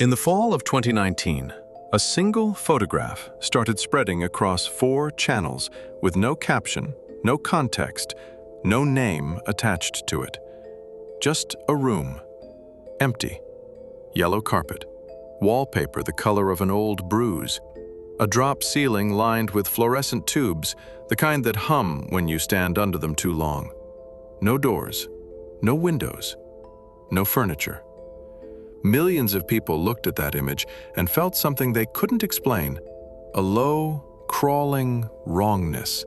In the fall of 2019, a single photograph started spreading across 4 channels with no caption, no context, no name attached to it. Just a room, empty, yellow carpet, wallpaper the color of an old bruise, a drop ceiling lined with fluorescent tubes, the kind that hum when you stand under them too long. No doors, no windows, no furniture. Millions of people looked at that image and felt something they couldn't explain, a low, crawling wrongness,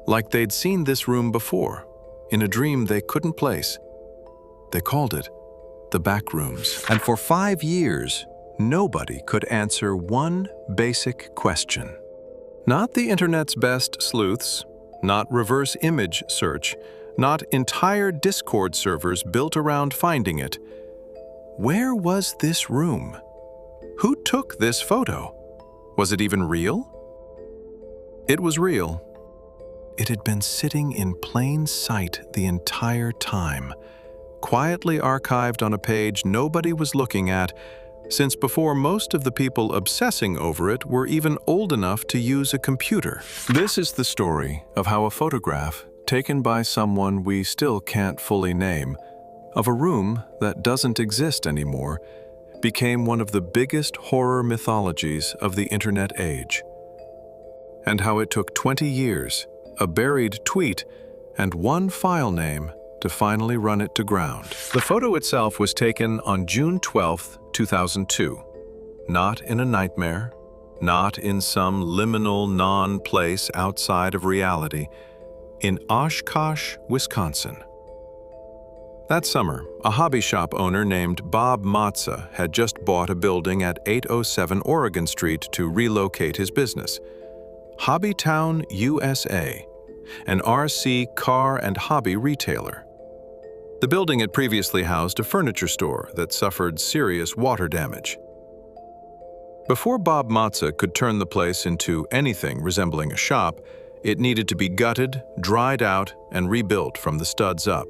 like they'd seen this room before, in a dream they couldn't place. They called it the Backrooms. And for 5 years, nobody could answer one basic question. Not the internet's best sleuths, not reverse image search, not entire Discord servers built around finding it. Where was this room? Who took this photo? Was it even real? It was real. It had been sitting in plain sight the entire time, quietly archived on a page nobody was looking at, since before most of the people obsessing over it were even old enough to use a computer. This is the story of how a photograph, taken by someone we still can't fully name, of a room that doesn't exist anymore, became one of the biggest horror mythologies of the internet age. And how it took 20 years, a buried tweet, and one file name to finally run it to ground. The photo itself was taken on June 12, 2002. Not in a nightmare, not in some liminal non-place outside of reality, in Oshkosh, Wisconsin. That summer, a hobby shop owner named Bob Matza had just bought a building at 807 Oregon Street to relocate his business. Hobbytown, USA, an RC car and hobby retailer. The building had previously housed a furniture store that suffered serious water damage. Before Bob Matza could turn the place into anything resembling a shop, it needed to be gutted, dried out, and rebuilt from the studs up.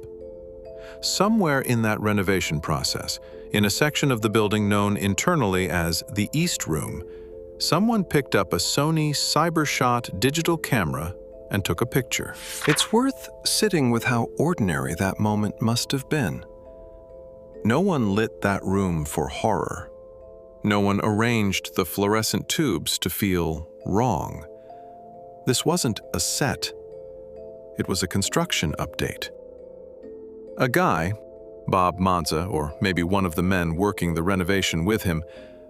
Somewhere in that renovation process, in a section of the building known internally as the East Room, someone picked up a Sony CyberShot digital camera and took a picture. It's worth sitting with how ordinary that moment must have been. No one lit that room for horror. No one arranged the fluorescent tubes to feel wrong. This wasn't a set. It was a construction update. A guy, Bob Matza, or maybe one of the men working the renovation with him,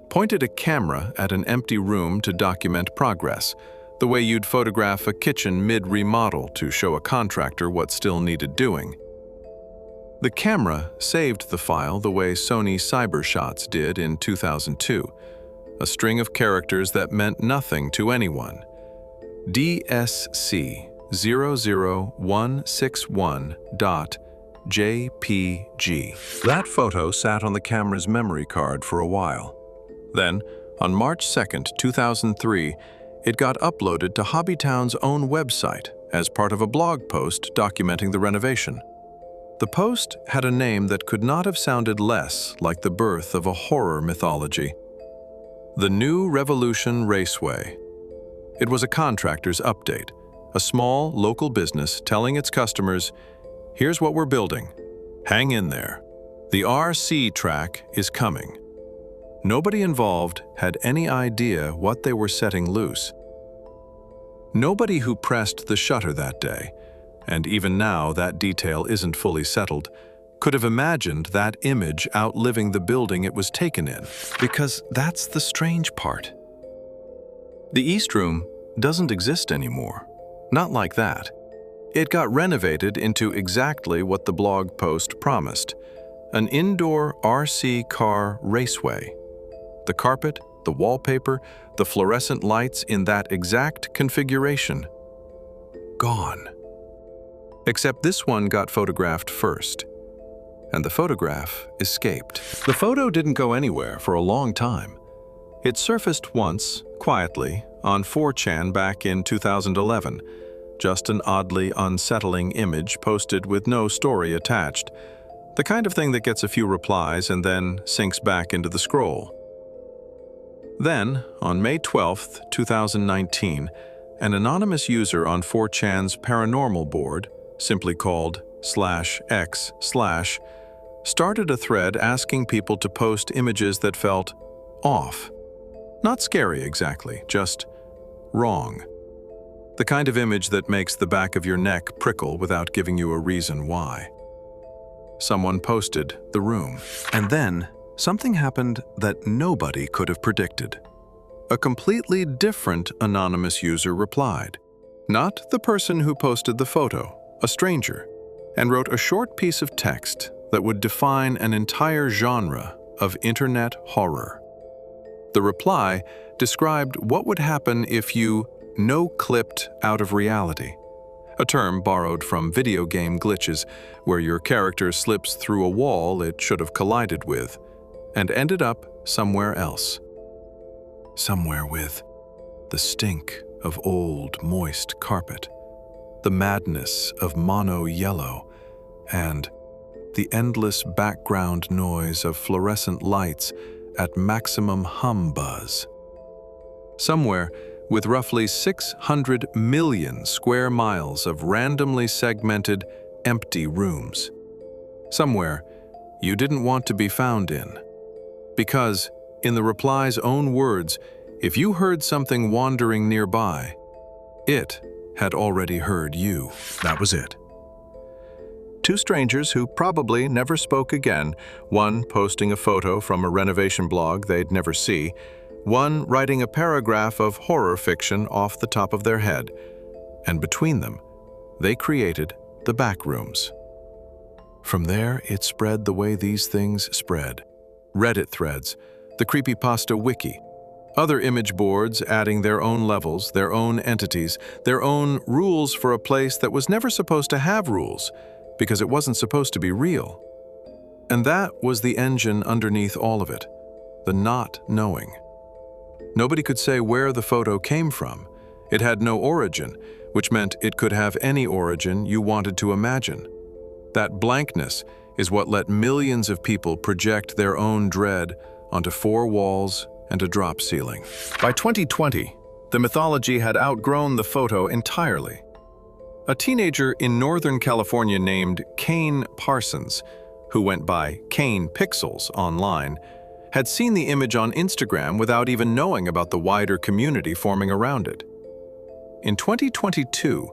pointed a camera at an empty room to document progress, the way you'd photograph a kitchen mid-remodel to show a contractor what still needed doing. The camera saved the file the way Sony CyberShots did in 2002, a string of characters that meant nothing to anyone. DSC 00161.jpg. That photo sat on the camera's memory card for a while. Then, on March 2, 2003, it got uploaded to Hobbytown's own website as part of a blog post documenting the renovation. The post had a name that could not have sounded less like the birth of a horror mythology: The New Revolution Raceway. It was a contractor's update, a small local business telling its customers, "Here's what we're building. Hang in there. The RC track is coming." Nobody involved had any idea what they were setting loose. Nobody who pressed the shutter that day, and even now that detail isn't fully settled, could have imagined that image outliving the building it was taken in. Because that's the strange part. The East Room doesn't exist anymore. Not like that. It got renovated into exactly what the blog post promised: an indoor RC car raceway. The carpet, the wallpaper, the fluorescent lights in that exact configuration. Gone. Except this one got photographed first, and the photograph escaped. The photo didn't go anywhere for a long time. It surfaced once, quietly, on 4chan back in 2011, just an oddly unsettling image posted with no story attached, the kind of thing that gets a few replies and then sinks back into the scroll. Then, on May 12, 2019, an anonymous user on 4chan's paranormal board, simply called /x/, started a thread asking people to post images that felt off. Not scary exactly, just wrong. The kind of image that makes the back of your neck prickle without giving you a reason why. Someone posted the room. And then, something happened that nobody could have predicted. A completely different anonymous user replied. Not the person who posted the photo, a stranger, and wrote a short piece of text that would define an entire genre of internet horror. The reply described what would happen if you no-clipped out of reality, a term borrowed from video game glitches where your character slips through a wall it should have collided with and ended up somewhere else. Somewhere with the stink of old, moist carpet, the madness of mono yellow, and the endless background noise of fluorescent lights at maximum hum buzz. Somewhere with roughly 600 million square miles of randomly segmented, empty rooms. Somewhere you didn't want to be found in. Because, in the reply's own words, if you heard something wandering nearby, it had already heard you. That was it. Two strangers who probably never spoke again, one posting a photo from a renovation blog they'd never see, one writing a paragraph of horror fiction off the top of their head, and between them, they created the Backrooms. From there, it spread the way these things spread. Reddit threads, the Creepypasta wiki, other image boards adding their own levels, their own entities, their own rules for a place that was never supposed to have rules, because it wasn't supposed to be real. And that was the engine underneath all of it, the not knowing. Nobody could say where the photo came from. It had no origin, which meant it could have any origin you wanted to imagine. That blankness is what let millions of people project their own dread onto four walls and a drop ceiling. By 2020, the mythology had outgrown the photo entirely. A teenager in Northern California named Kane Parsons, who went by Kane Pixels online, had seen the image on Instagram without even knowing about the wider community forming around it. In 2022,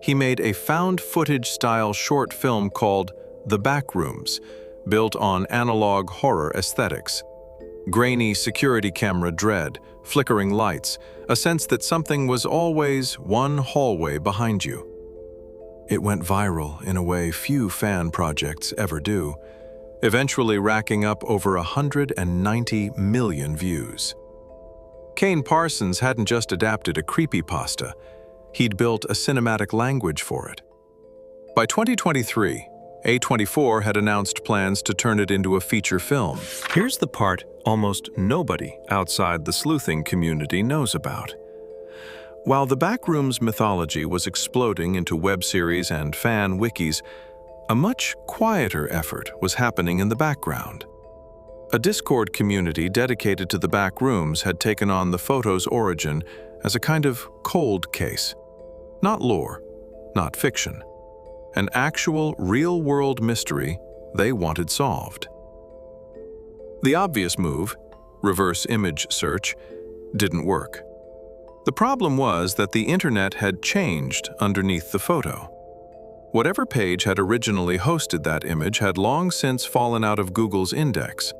he made a found footage-style short film called The Backrooms, built on analog horror aesthetics. Grainy security camera dread, flickering lights, a sense that something was always one hallway behind you. It went viral in a way few fan projects ever do, eventually racking up over 190 million views. Kane Parsons hadn't just adapted a creepypasta, he'd built a cinematic language for it. By 2023, A24 had announced plans to turn it into a feature film. Here's the part almost nobody outside the sleuthing community knows about. While the Backrooms mythology was exploding into web series and fan wikis, a much quieter effort was happening in the background. A Discord community dedicated to the Backrooms had taken on the photo's origin as a kind of cold case. Not lore, not fiction. An actual real-world mystery they wanted solved. The obvious move, reverse image search, didn't work. The problem was that the internet had changed underneath the photo. Whatever page had originally hosted that image had long since fallen out of Google's index.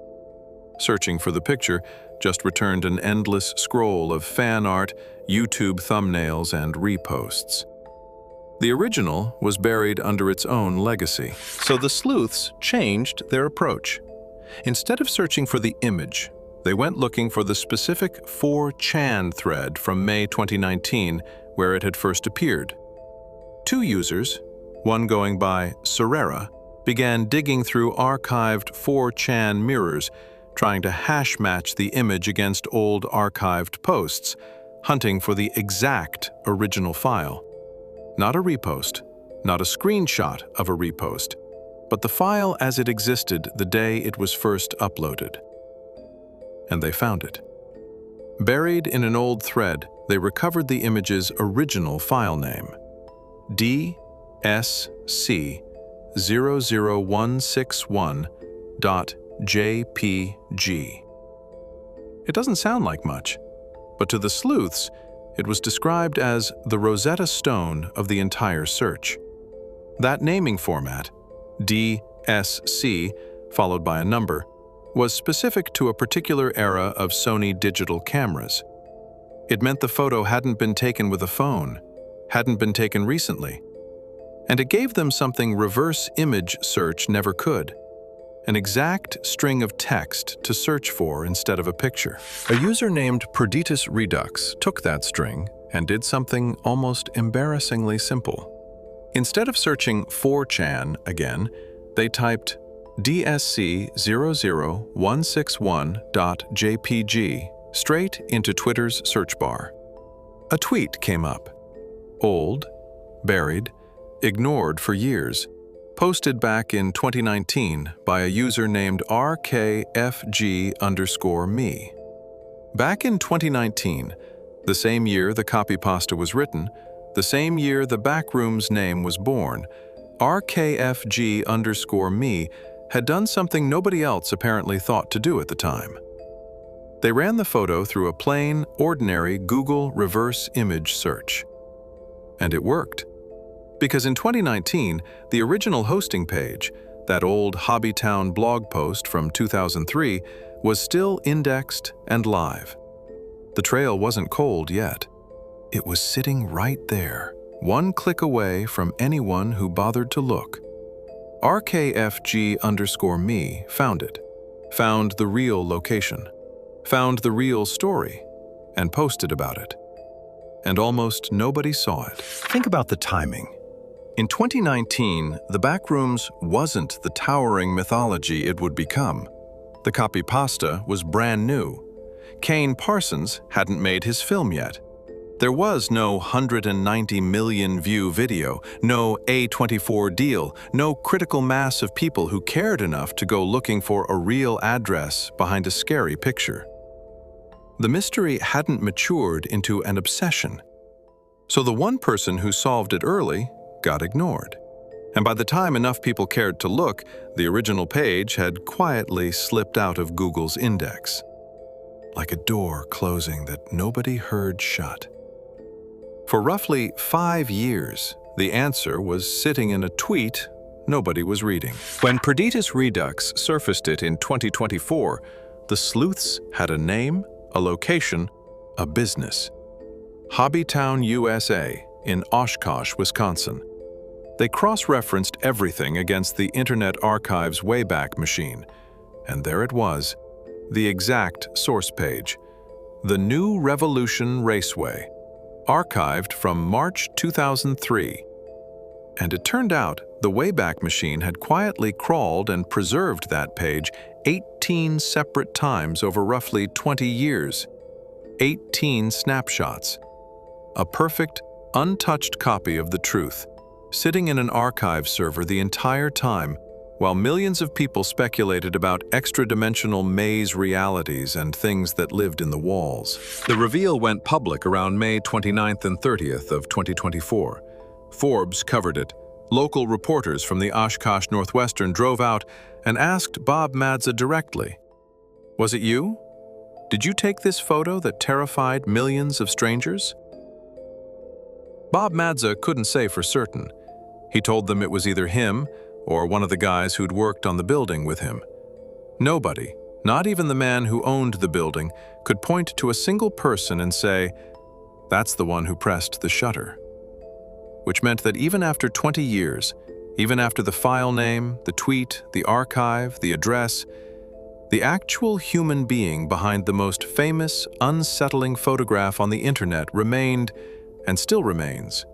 Searching for the picture just returned an endless scroll of fan art, YouTube thumbnails, and reposts. The original was buried under its own legacy. So the sleuths changed their approach. Instead of searching for the image, they went looking for the specific 4chan thread from May 2019, where it had first appeared. Two users, one going by Sorera, began digging through archived 4chan mirrors, trying to hash match the image against old archived posts, hunting for the exact original file. Not a repost, not a screenshot of a repost, but the file as it existed the day it was first uploaded. And they found it. Buried in an old thread, they recovered the image's original file name, DSC00161.jpg. It doesn't sound like much, but to the sleuths, it was described as the Rosetta Stone of the entire search. That naming format, DSC followed by a number, was specific to a particular era of Sony digital cameras. It meant the photo hadn't been taken with a phone, hadn't been taken recently, and it gave them something reverse image search never could: an exact string of text to search for instead of a picture. A user named Perditus Redux took that string and did something almost embarrassingly simple. Instead of searching 4chan again, they typed DSC00161.jpg straight into Twitter's search bar. A tweet came up. Old, buried, ignored for years, posted back in 2019 by a user named RKFG_me. Back in 2019, the same year the Creepypasta was written, the same year the Backrooms name was born, RKFG_me had done something nobody else apparently thought to do at the time. They ran the photo through a plain, ordinary Google reverse image search. And it worked. Because in 2019, the original hosting page, that old Hobbytown blog post from 2003, was still indexed and live. The trail wasn't cold yet. It was sitting right there, one click away from anyone who bothered to look. RKFG_me found it, found the real location, found the real story, and posted about it. And almost nobody saw it. Think about the timing. In 2019, the Backrooms wasn't the towering mythology it would become. The Creepypasta was brand new. Kane Parsons hadn't made his film yet. There was no 190 million view video, no A24 deal, no critical mass of people who cared enough to go looking for a real address behind a scary picture. The mystery hadn't matured into an obsession. So the one person who solved it early got ignored. And by the time enough people cared to look, the original page had quietly slipped out of Google's index. Like a door closing that nobody heard shut. For roughly 5 years, the answer was sitting in a tweet nobody was reading. When Perditus Redux surfaced it in 2024, the sleuths had a name, a location, a business. Hobbytown, USA, in Oshkosh, Wisconsin. They cross-referenced everything against the Internet Archive's Wayback Machine, and there it was, the exact source page. The New Revolution Raceway, archived from March 2003. And it turned out the Wayback Machine had quietly crawled and preserved that page 18 separate times over roughly 20 years. 18 snapshots. A perfect, untouched copy of the truth, sitting in an archive server the entire time, while millions of people speculated about extra-dimensional maze realities and things that lived in the walls. The reveal went public around May 29th and 30th of 2024. Forbes covered it. Local reporters from the Oshkosh Northwestern drove out and asked Bob Madza directly, "Was it you? Did you take this photo that terrified millions of strangers?" Bob Madza couldn't say for certain. He told them it was either him or one of the guys who'd worked on the building with him. Nobody, not even the man who owned the building, could point to a single person and say, "That's the one who pressed the shutter." Which meant that even after 20 years, even after the file name, the tweet, the archive, the address, the actual human being behind the most famous, unsettling photograph on the internet remained, and still remains,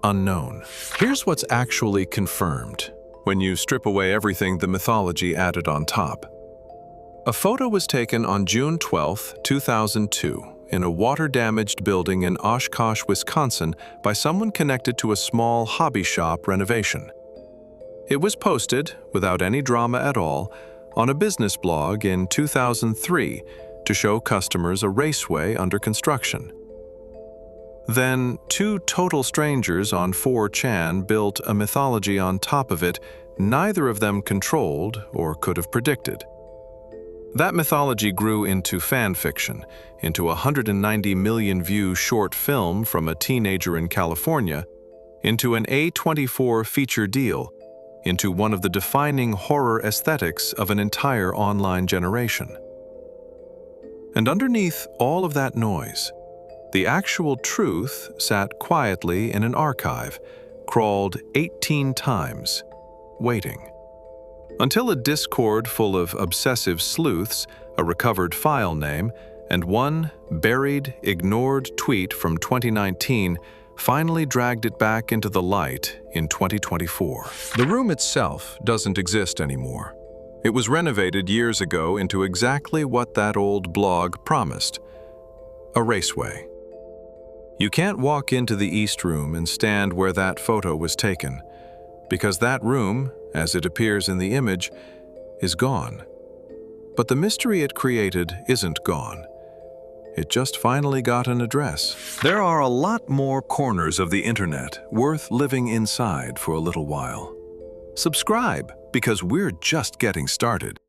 unknown. Here's what's actually confirmed when you strip away everything the mythology added on top. A photo was taken on June 12, 2002, in a water-damaged building in Oshkosh, Wisconsin by someone connected to a small hobby shop renovation. It was posted, without any drama at all, on a business blog in 2003, to show customers a raceway under construction. Then, two total strangers on 4chan built a mythology on top of it neither of them controlled or could have predicted. That mythology grew into fan fiction, into a 190 million view short film from a teenager in California, into an A24 feature deal, into one of the defining horror aesthetics of an entire online generation. And underneath all of that noise, the actual truth sat quietly in an archive, crawled 18 times, waiting. Until a Discord full of obsessive sleuths, a recovered file name, and one buried, ignored tweet from 2019 finally dragged it back into the light in 2024. The room itself doesn't exist anymore. It was renovated years ago into exactly what that old blog promised: a raceway. You can't walk into the East Room and stand where that photo was taken, because that room, as it appears in the image, is gone. But the mystery it created isn't gone. It just finally got an address. There are a lot more corners of the internet worth living inside for a little while. Subscribe, because we're just getting started.